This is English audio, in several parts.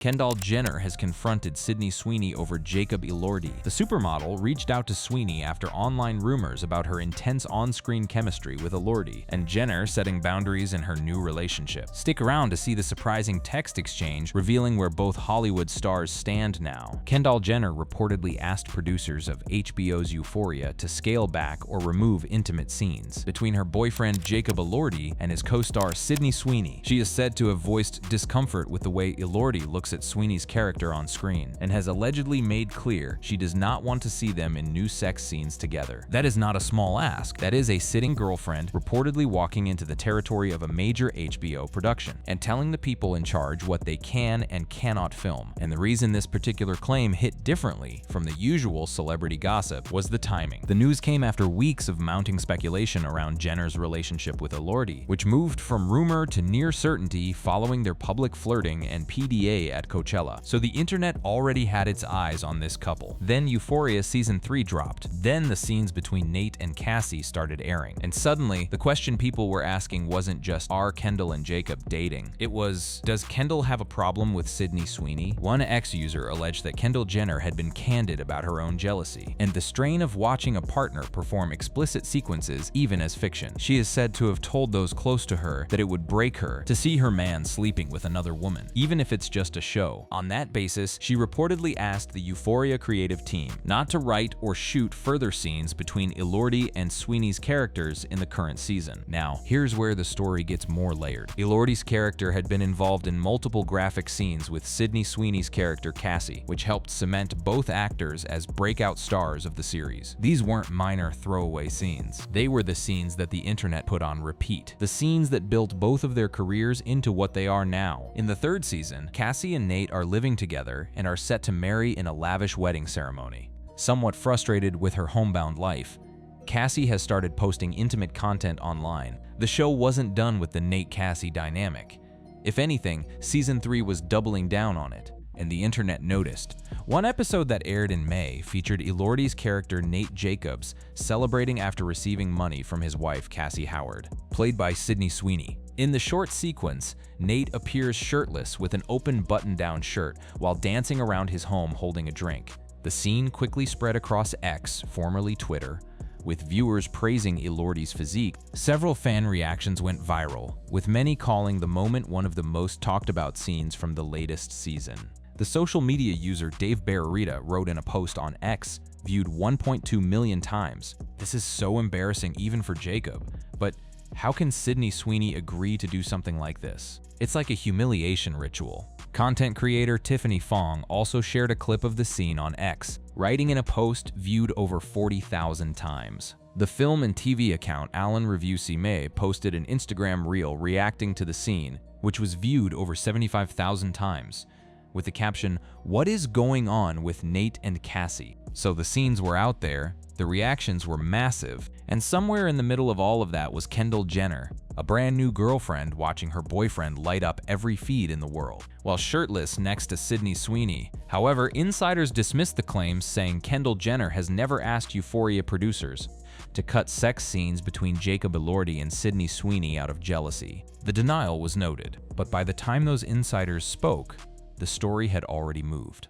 Kendall Jenner has confronted Sydney Sweeney over Jacob Elordi. The supermodel reached out to Sweeney after online rumors about her intense on-screen chemistry with Elordi, and Jenner setting boundaries in her new relationship. Stick around to see the surprising text exchange revealing where both Hollywood stars stand now. Kendall Jenner reportedly asked producers of HBO's Euphoria to scale back or remove intimate scenes between her boyfriend Jacob Elordi and his co-star Sydney Sweeney. She is said to have voiced discomfort with the way Elordi looks at Sweeney's character on screen, and has allegedly made clear she does not want to see them in new sex scenes together. That is not a small ask. That is a sitting girlfriend reportedly walking into the territory of a major HBO production and telling the people in charge what they can and cannot film. And the reason this particular claim hit differently from the usual celebrity gossip was the timing. The news came after weeks of mounting speculation around Jenner's relationship with Elordi, which moved from rumor to near certainty following their public flirting and PDA at Coachella. So the internet already had its eyes on this couple. Then Euphoria Season 3 dropped. Then the scenes between Nate and Cassie started airing. And suddenly, the question people were asking wasn't just, are Kendall and Jacob dating? It was, does Kendall have a problem with Sydney Sweeney? One X user alleged that Kendall Jenner had been candid about her own jealousy, and the strain of watching a partner perform explicit sequences even as fiction. She is said to have told those close to her that it would break her to see her man sleeping with another woman, even if it's just a show. On that basis, she reportedly asked the Euphoria creative team not to write or shoot further scenes between Elordi and Sweeney's characters in the current season. Now, here's where the story gets more layered. Elordi's character had been involved in multiple graphic scenes with Sydney Sweeney's character Cassie, which helped cement both actors as breakout stars of the series. These weren't minor throwaway scenes. They were the scenes that the internet put on repeat. The scenes that built both of their careers into what they are now. In the third season, Cassie and Nate are living together and are set to marry in a lavish wedding ceremony. Somewhat frustrated with her homebound life, Cassie has started posting intimate content online. The show wasn't done with the Nate-Cassie dynamic. If anything, Season 3 was doubling down on it, and the internet noticed. One episode that aired in May featured Elordi's character Nate Jacobs celebrating after receiving money from his wife Cassie Howard, played by Sydney Sweeney. In the short sequence, Nate appears shirtless with an open button-down shirt while dancing around his home holding a drink. The scene quickly spread across X, formerly Twitter, with viewers praising Elordi's physique. Several fan reactions went viral, with many calling the moment one of the most talked about scenes from the latest season. The social media user Dave Barrerita wrote in a post on X, viewed 1.2 million times. This is so embarrassing even for Jacob, but how can Sydney Sweeney agree to do something like this? It's like a humiliation ritual. Content creator Tiffany Fong also shared a clip of the scene on X, writing in a post viewed over 40,000 times. The film and TV account Alan Review May posted an Instagram reel reacting to the scene, which was viewed over 75,000 times, with the caption, "What is going on with Nate and Cassie?" So the scenes were out there, the reactions were massive, and somewhere in the middle of all of that was Kendall Jenner, a brand new girlfriend watching her boyfriend light up every feed in the world, while shirtless next to Sydney Sweeney. However, insiders dismissed the claims, saying Kendall Jenner has never asked Euphoria producers to cut sex scenes between Jacob Elordi and Sydney Sweeney out of jealousy. The denial was noted, but by the time those insiders spoke, the story had already moved.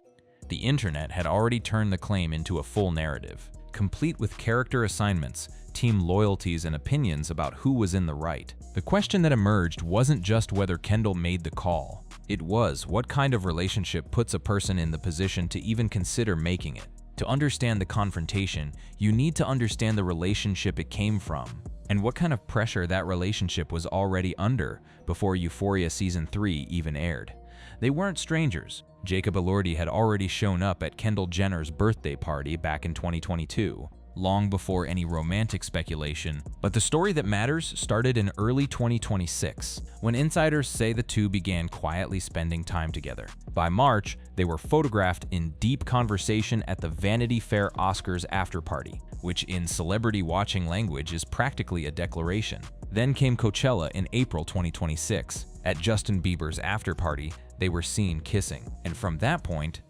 The internet had already turned the claim into a full narrative, complete with character assignments, team loyalties, and opinions about who was in the right. The question that emerged wasn't just whether Kendall made the call. It was, what kind of relationship puts a person in the position to even consider making it? To understand the confrontation, you need to understand the relationship it came from, and what kind of pressure that relationship was already under before Euphoria Season 3 even aired. They weren't strangers. Jacob Elordi had already shown up at Kendall Jenner's birthday party back in 2022, long before any romantic speculation. But the story that matters started in early 2026, when insiders say the two began quietly spending time together. By March, they were photographed in deep conversation at the Vanity Fair Oscars after-party, which in celebrity watching language is practically a declaration. Then came Coachella in April 2026. At Justin Bieber's after-party, they were seen kissing, and from that point,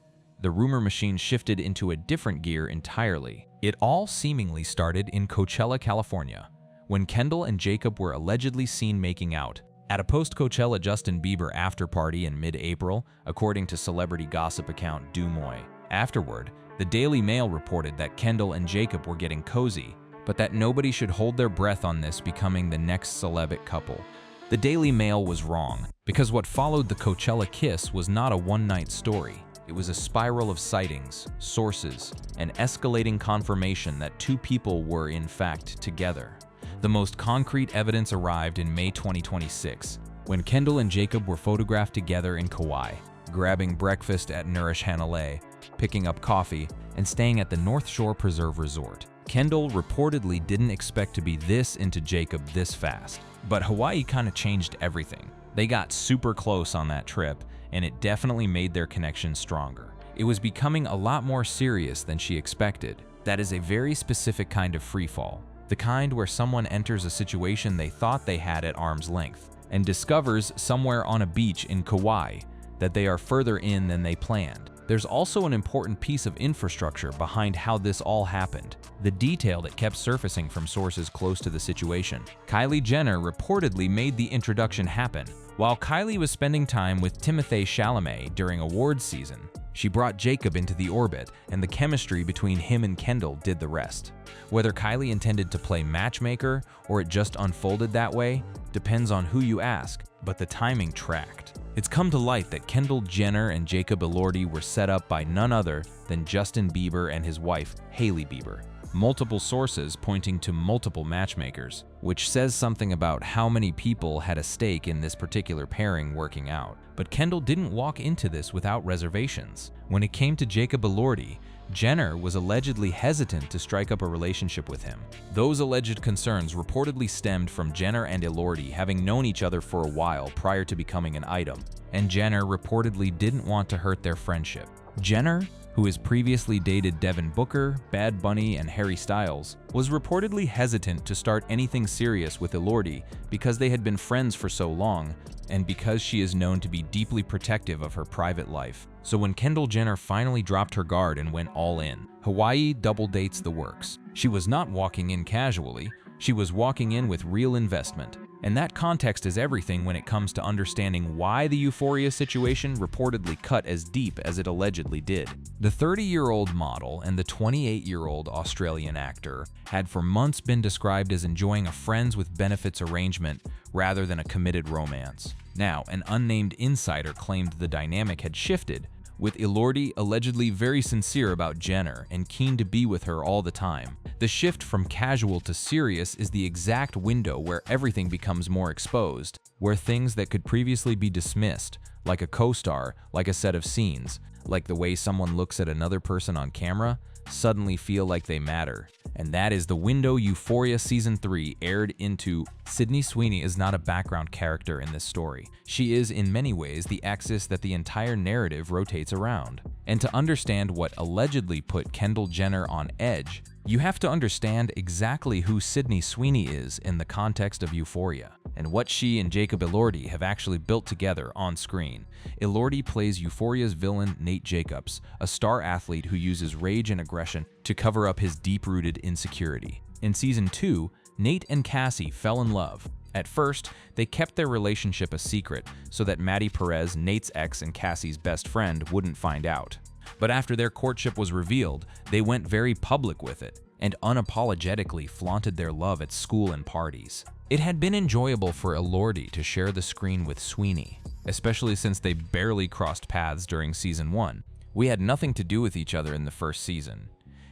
the rumor machine shifted into a different gear entirely. It all seemingly started in Coachella, California, when Kendall and Jacob were allegedly seen making out. At a post-Coachella Justin Bieber after-party in mid-April, according to celebrity gossip account Dumoy. Afterward, the Daily Mail reported that Kendall and Jacob were getting cozy, but that nobody should hold their breath on this becoming the next celebrity couple. The Daily Mail was wrong, because what followed the Coachella kiss was not a one-night story. It was a spiral of sightings, sources, and escalating confirmation that two people were, in fact, together. The most concrete evidence arrived in May 2026, when Kendall and Jacob were photographed together in Kauai, grabbing breakfast at Nourish Hanalei, picking up coffee, and staying at the North Shore Preserve Resort. Kendall reportedly didn't expect to be this into Jacob this fast, but Hawaii kind of changed everything. They got super close on that trip, and it definitely made their connection stronger. It was becoming a lot more serious than she expected. That is a very specific kind of freefall. The kind where someone enters a situation they thought they had at arm's length and discovers somewhere on a beach in Kauai that they are further in than they planned. There's also an important piece of infrastructure behind how this all happened, the detail that kept surfacing from sources close to the situation. Kylie Jenner reportedly made the introduction happen. While Kylie was spending time with Timothée Chalamet during awards season, she brought Jacob into the orbit, and the chemistry between him and Kendall did the rest. Whether Kylie intended to play matchmaker or it just unfolded that way depends on who you ask, but the timing tracked. It's come to light that Kendall Jenner and Jacob Elordi were set up by none other than Justin Bieber and his wife, Hailey Bieber. Multiple sources pointing to multiple matchmakers, which says something about how many people had a stake in this particular pairing working out. But Kendall didn't walk into this without reservations. When it came to Jacob Elordi, Jenner was allegedly hesitant to strike up a relationship with him. Those alleged concerns reportedly stemmed from Jenner and Elordi having known each other for a while prior to becoming an item, and Jenner reportedly didn't want to hurt their friendship. Jenner, who has previously dated Devin Booker, Bad Bunny, and Harry Styles, was reportedly hesitant to start anything serious with Elordi because they had been friends for so long, and because she is known to be deeply protective of her private life. So when Kendall Jenner finally dropped her guard and went all in, Hawaii double dates the works. She was not walking in casually, she was walking in with real investment. And that context is everything when it comes to understanding why the Euphoria situation reportedly cut as deep as it allegedly did. The 30-year-old model and the 28-year-old Australian actor had for months been described as enjoying a friends with benefits arrangement rather than a committed romance. Now, an unnamed insider claimed the dynamic had shifted, with Elordi allegedly very sincere about Jenner and keen to be with her all the time. The shift from casual to serious is the exact window where everything becomes more exposed, where things that could previously be dismissed, like a co-star, like a set of scenes, like the way someone looks at another person on camera, suddenly feel like they matter. And that is the window Euphoria Season 3 aired into. Sydney Sweeney is not a background character in this story. She is, in many ways, the axis that the entire narrative rotates around. And to understand what allegedly put Kendall Jenner on edge, you have to understand exactly who Sydney Sweeney is in the context of Euphoria, and what she and Jacob Elordi have actually built together on screen. Elordi plays Euphoria's villain Nate Jacobs, a star athlete who uses rage and aggression to cover up his deep-rooted insecurity. In Season 2, Nate and Cassie fell in love. At first, they kept their relationship a secret so that Maddie Perez, Nate's ex and Cassie's best friend, wouldn't find out. But after their courtship was revealed, they went very public with it and unapologetically flaunted their love at school and parties. It had been enjoyable for Elordi to share the screen with Sweeney, especially since they barely crossed paths during Season 1. We had nothing to do with each other in the first season,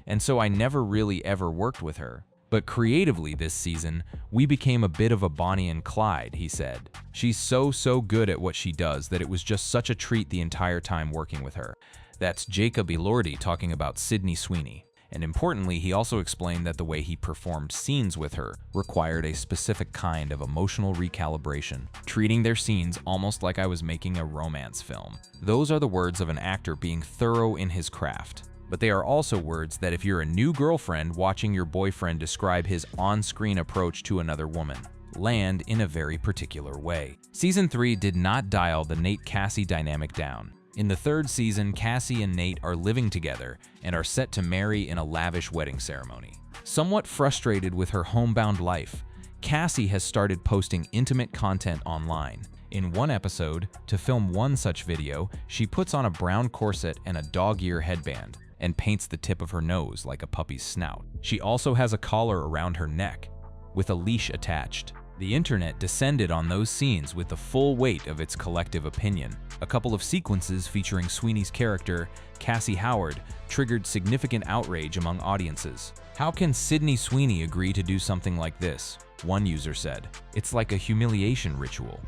and so I never really ever worked with her. But creatively this season, we became a bit of a Bonnie and Clyde, he said. She's so good at what she does that it was just such a treat the entire time working with her. That's Jacob Elordi talking about Sydney Sweeney. And importantly, he also explained that the way he performed scenes with her required a specific kind of emotional recalibration, treating their scenes almost like I was making a romance film. Those are the words of an actor being thorough in his craft. But they are also words that if you're a new girlfriend watching your boyfriend describe his on-screen approach to another woman, land in a very particular way. Season 3 did not dial the Nate-Cassie dynamic down. In the third season, Cassie and Nate are living together and are set to marry in a lavish wedding ceremony. Somewhat frustrated with her homebound life, Cassie has started posting intimate content online. In one episode, to film one such video, she puts on a brown corset and a dog-ear headband and paints the tip of her nose like a puppy's snout. She also has a collar around her neck with a leash attached. The internet descended on those scenes with the full weight of its collective opinion. A couple of sequences featuring Sweeney's character, Cassie Howard, triggered significant outrage among audiences. How can Sydney Sweeney agree to do something like this? One user said. It's like a humiliation ritual.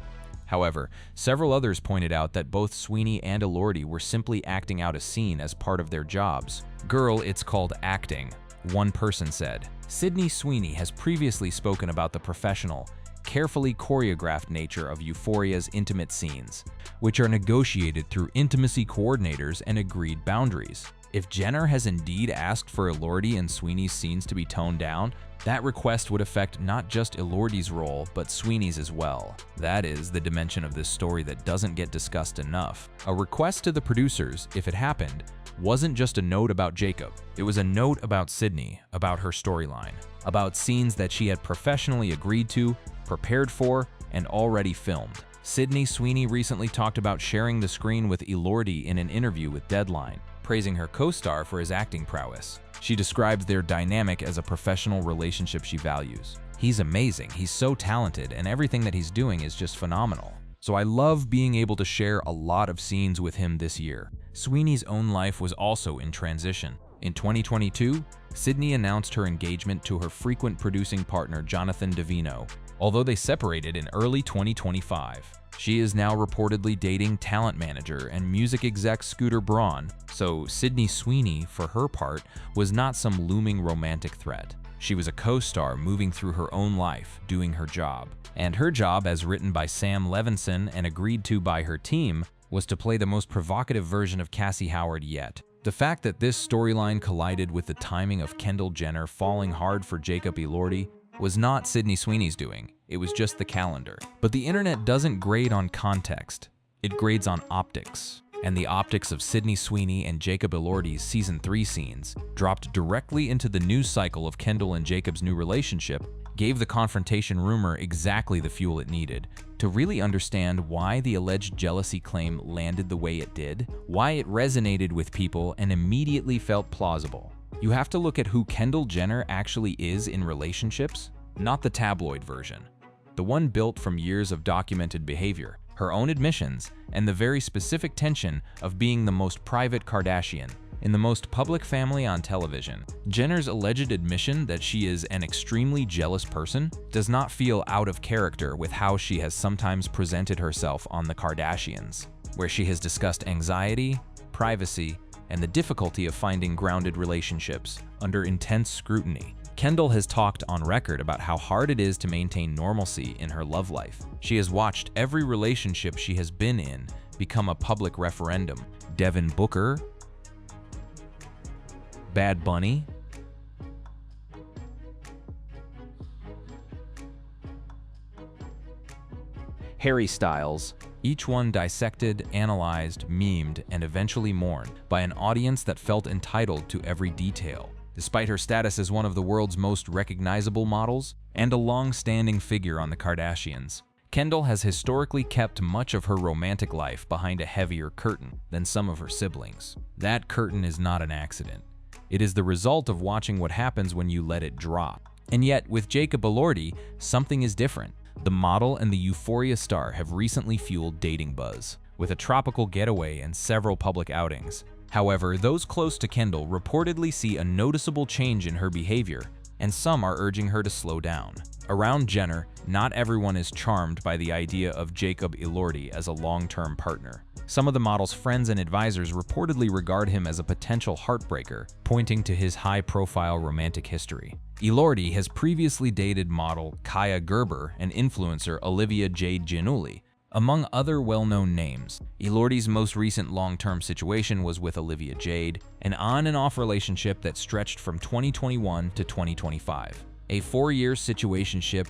However, several others pointed out that both Sweeney and Elordi were simply acting out a scene as part of their jobs. Girl, it's called acting, one person said. Sydney Sweeney has previously spoken about the professional, carefully choreographed nature of Euphoria's intimate scenes, which are negotiated through intimacy coordinators and agreed boundaries. If Jenner has indeed asked for Elordi and Sweeney's scenes to be toned down, that request would affect not just Elordi's role, but Sweeney's as well. That is the dimension of this story that doesn't get discussed enough. A request to the producers, if it happened, wasn't just a note about Jacob. It was a note about Sydney, about her storyline, about scenes that she had professionally agreed to, prepared for, and already filmed. Sydney Sweeney recently talked about sharing the screen with Elordi in an interview with Deadline, praising her co-star for his acting prowess. She described their dynamic as a professional relationship she values. He's amazing, he's so talented, and everything that he's doing is just phenomenal. So I love being able to share a lot of scenes with him this year. Sweeney's own life was also in transition. In 2022, Sydney announced her engagement to her frequent producing partner Jonathan Davino, although they separated in early 2025. She is now reportedly dating talent manager and music exec Scooter Braun, so Sydney Sweeney, for her part, was not some looming romantic threat. She was a co-star moving through her own life, doing her job. And her job, as written by Sam Levinson and agreed to by her team, was to play the most provocative version of Cassie Howard yet. The fact that this storyline collided with the timing of Kendall Jenner falling hard for Jacob Elordi was not Sydney Sweeney's doing, it was just the calendar. But the internet doesn't grade on context, it grades on optics. And the optics of Sydney Sweeney and Jacob Elordi's Season 3 scenes, dropped directly into the news cycle of Kendall and Jacob's new relationship, gave the confrontation rumor exactly the fuel it needed to really understand why the alleged jealousy claim landed the way it did, why it resonated with people and immediately felt plausible. You have to look at who Kendall Jenner actually is in relationships, not the tabloid version. The one built from years of documented behavior, her own admissions, and the very specific tension of being the most private Kardashian in the most public family on television. Jenner's alleged admission that she is an extremely jealous person does not feel out of character with how she has sometimes presented herself on The Kardashians, where she has discussed anxiety, privacy, and the difficulty of finding grounded relationships under intense scrutiny. Kendall has talked on record about how hard it is to maintain normalcy in her love life. She has watched every relationship she has been in become a public referendum. Devin Booker, Bad Bunny, Harry Styles, each one dissected, analyzed, memed, and eventually mourned by an audience that felt entitled to every detail. Despite her status as one of the world's most recognizable models and a long-standing figure on the Kardashians, Kendall has historically kept much of her romantic life behind a heavier curtain than some of her siblings. That curtain is not an accident. It is the result of watching what happens when you let it drop. And yet, with Jacob Elordi, something is different. The model and the Euphoria star have recently fueled dating buzz, with a tropical getaway and several public outings. However, those close to Kendall reportedly see a noticeable change in her behavior, and some are urging her to slow down. Around Jenner, not everyone is charmed by the idea of Jacob Elordi as a long-term partner. Some of the model's friends and advisors reportedly regard him as a potential heartbreaker, pointing to his high-profile romantic history. Elordi has previously dated model Kaya Gerber and influencer Olivia Jade Giannulli, among other well-known names. Elordi's most recent long-term situation was with Olivia Jade, an on-and-off relationship that stretched from 2021 to 2025. A 4-year situationship,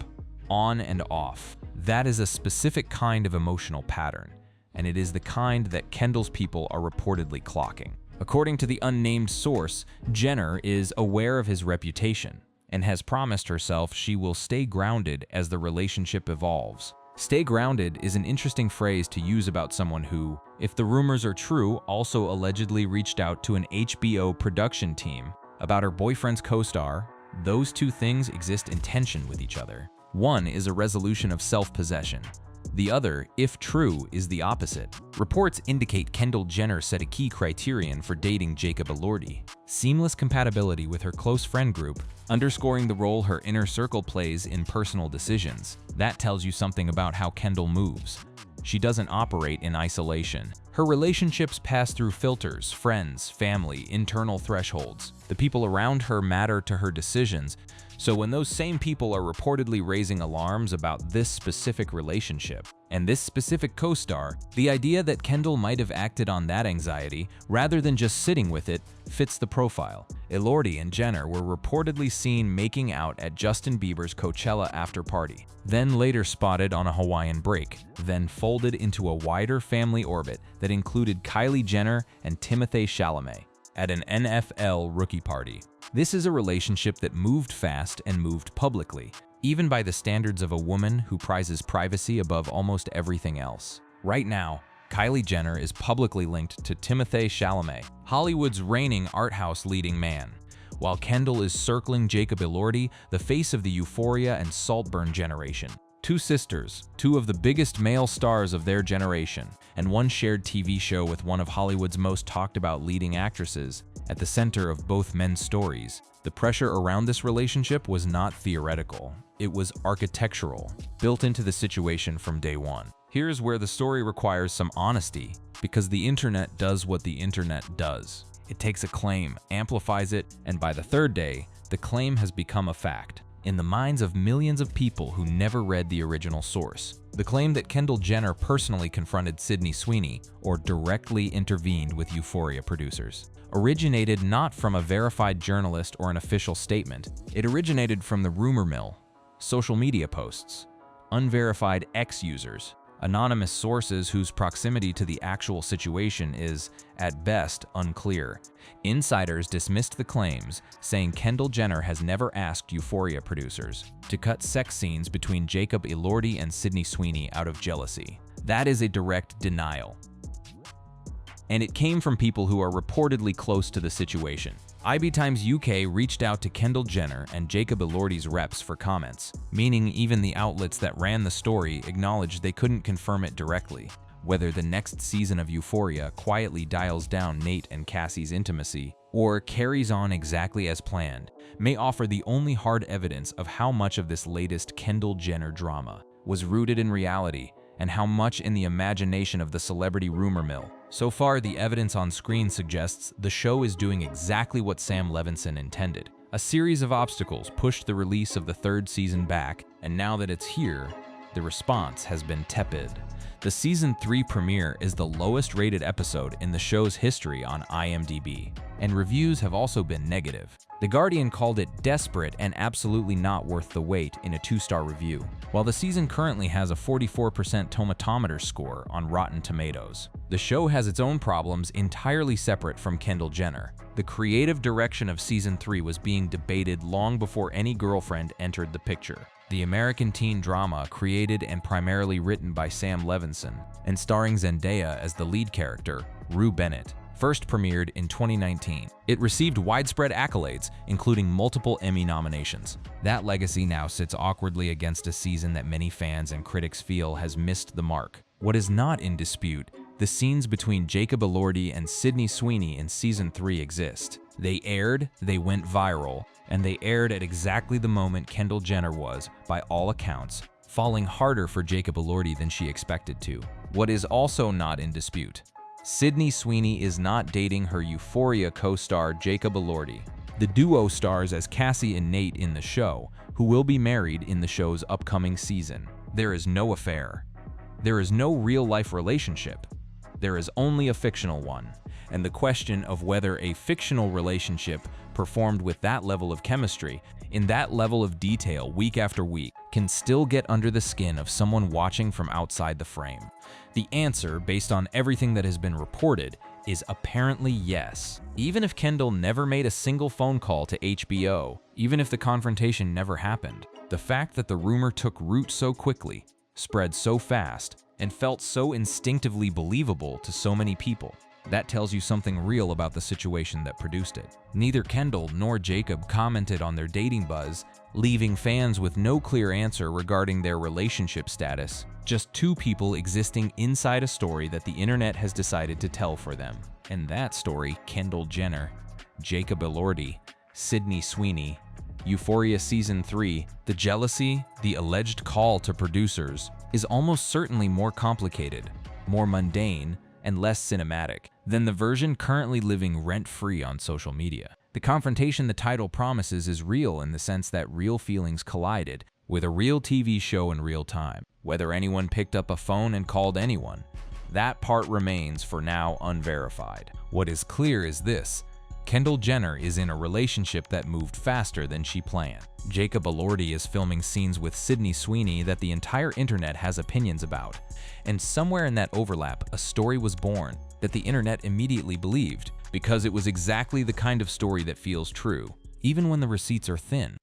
on and off. That is a specific kind of emotional pattern, and it is the kind that Kendall's people are reportedly clocking. According to the unnamed source, Jenner is aware of his reputation and has promised herself she will stay grounded as the relationship evolves. Stay grounded is an interesting phrase to use about someone who, if the rumors are true, also allegedly reached out to an HBO production team about her boyfriend's co-star. Those two things exist in tension with each other. One is a resolution of self-possession. The other, if true, is the opposite. Reports indicate Kendall Jenner set a key criterion for dating Jacob Elordi: seamless compatibility with her close friend group, underscoring the role her inner circle plays in personal decisions. That tells you something about how Kendall moves. She doesn't operate in isolation. Her relationships pass through filters, friends, family, internal thresholds. The people around her matter to her decisions, so when those same people are reportedly raising alarms about this specific relationship and this specific co-star, the idea that Kendall might have acted on that anxiety rather than just sitting with it fits the profile. Elordi and Jenner were reportedly seen making out at Justin Bieber's Coachella after-party, then later spotted on a Hawaiian break, then folded into a wider family orbit that included Kylie Jenner and Timothée Chalamet at an NFL rookie party. This is a relationship that moved fast and moved publicly, even by the standards of a woman who prizes privacy above almost everything else. Right now, Kylie Jenner is publicly linked to Timothée Chalamet, Hollywood's reigning art house leading man, while Kendall is circling Jacob Elordi, the face of the Euphoria and Saltburn generation. Two sisters, two of the biggest male stars of their generation, and one shared TV show with one of Hollywood's most talked about leading actresses at the center of both men's stories. The pressure around this relationship was not theoretical. It was architectural, built into the situation from day one. Here's where the story requires some honesty, because the internet does what the internet does. It takes a claim, amplifies it, and by the third day, the claim has become a fact in the minds of millions of people who never read the original source. The claim that Kendall Jenner personally confronted Sydney Sweeney or directly intervened with Euphoria producers originated not from a verified journalist or an official statement. It originated from the rumor mill, social media posts, unverified X users, anonymous sources whose proximity to the actual situation is, at best, unclear. Insiders dismissed the claims, saying Kendall Jenner has never asked Euphoria producers to cut sex scenes between Jacob Elordi and Sydney Sweeney out of jealousy. That is a direct denial. And it came from people who are reportedly close to the situation. IB Times UK reached out to Kendall Jenner and Jacob Elordi's reps for comments, meaning even the outlets that ran the story acknowledged they couldn't confirm it directly. Whether the next season of Euphoria quietly dials down Nate and Cassie's intimacy or carries on exactly as planned may offer the only hard evidence of how much of this latest Kendall Jenner drama was rooted in reality and how much in the imagination of the celebrity rumor mill. So far, the evidence on screen suggests the show is doing exactly what Sam Levinson intended. A series of obstacles pushed the release of the third season back, and now that it's here, the response has been tepid. The Season 3 premiere is the lowest rated episode in the show's history on IMDb, and reviews have also been negative. The Guardian called it desperate and absolutely not worth the wait in a 2-star review, while the season currently has a 44% tomatometer score on Rotten Tomatoes. The show has its own problems entirely separate from Kendall Jenner. The creative direction of Season 3 was being debated long before any girlfriend entered the picture. The American teen drama, created and primarily written by Sam Levinson, and starring Zendaya as the lead character, Rue Bennett, first premiered in 2019. It received widespread accolades, including multiple Emmy nominations. That legacy now sits awkwardly against a season that many fans and critics feel has missed the mark. What is not in dispute, the scenes between Jacob Elordi and Sydney Sweeney in Season 3 exist. They aired, they went viral, and they aired at exactly the moment Kendall Jenner was, by all accounts, falling harder for Jacob Elordi than she expected to. What is also not in dispute, Sydney Sweeney is not dating her Euphoria co-star Jacob Elordi. The duo stars as Cassie and Nate in the show, who will be married in the show's upcoming season. There is no affair. There is no real-life relationship. There is only a fictional one, and the question of whether a fictional relationship performed with that level of chemistry, in that level of detail week after week, can still get under the skin of someone watching from outside the frame. The answer, based on everything that has been reported, is apparently yes. Even if Kendall never made a single phone call to HBO, even if the confrontation never happened, the fact that the rumor took root so quickly, spread so fast, and felt so instinctively believable to so many people, that tells you something real about the situation that produced it. Neither Kendall nor Jacob commented on their dating buzz, leaving fans with no clear answer regarding their relationship status, just two people existing inside a story that the internet has decided to tell for them. And that story, Kendall Jenner, Jacob Elordi, Sydney Sweeney, Euphoria Season 3, the jealousy, the alleged call to producers, is almost certainly more complicated, more mundane, and less cinematic than the version currently living rent-free on social media. The confrontation the title promises is real in the sense that real feelings collided with a real TV show in real time. Whether anyone picked up a phone and called anyone, that part remains for now unverified. What is clear is this: Kendall Jenner is in a relationship that moved faster than she planned. Jacob Elordi is filming scenes with Sydney Sweeney that the entire internet has opinions about. And somewhere in that overlap, a story was born that the internet immediately believed, because it was exactly the kind of story that feels true, even when the receipts are thin.